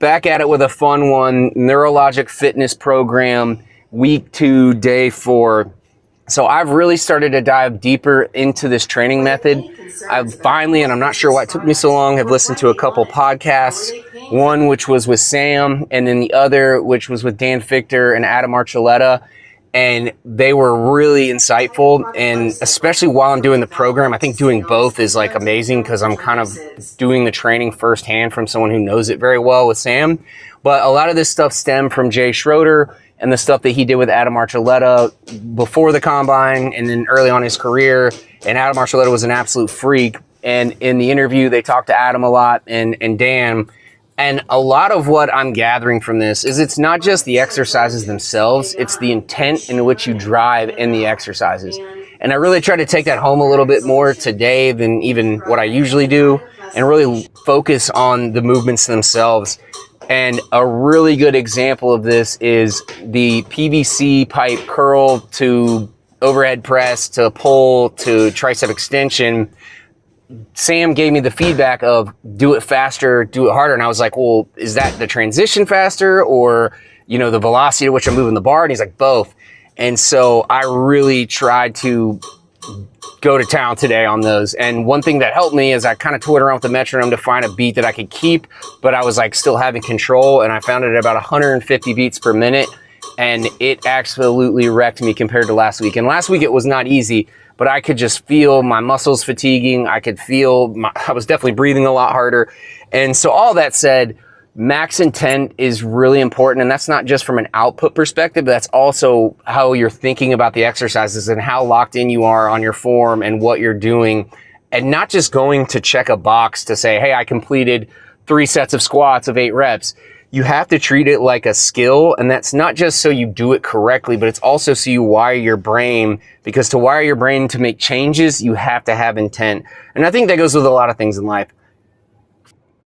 back at it with a fun one, Neurologic Fitness Program, week 2, day 4. So I've really started to dive deeper into this training method. I've finally, and I'm not sure why it took me so long, have listened to a couple podcasts, one which was with Sam, and then the other which was with Dan Fichter and Adam Archuleta. And they were really insightful, and especially while I'm doing the program, I think doing both is like amazing because I'm kind of doing the training firsthand from someone who knows it very well with Sam. But a lot of this stuff stemmed from Jay Schroeder and the stuff that he did with Adam Archuleta before the combine and then early on in his career. And Adam Archuleta was an absolute freak. And in the interview, they talked to Adam a lot and Dan. And a lot of what I'm gathering from this is it's not just the exercises themselves, it's the intent in which you drive in the exercises. And I really try to take that home a little bit more today than even what I usually do and really focus on the movements themselves. And a really good example of this is the PVC pipe curl to overhead press to pull to tricep extension. Sam gave me the feedback of do it faster, do it harder. And I was like, well, is that the transition faster or, you know, the velocity at which I'm moving the bar? And he's like, both. And so I really tried to go to town today on those. And one thing that helped me is I kind of toyed around with the metronome to find a beat that I could keep, but I was like still having control. And I found it at about 150 beats per minute. And it absolutely wrecked me compared to last week. And last week it was not easy, but I could just feel my muscles fatiguing. I could feel, I was definitely breathing a lot harder. And so all that said, max intent is really important. And that's not just from an output perspective, but that's also how you're thinking about the exercises and how locked in you are on your form and what you're doing. And not just going to check a box to say, hey, I completed 3 sets of squats of 8 reps. You have to treat it like a skill, and that's not just so you do it correctly, but it's also so you wire your brain, because to wire your brain to make changes, you have to have intent. And I think that goes with a lot of things in life.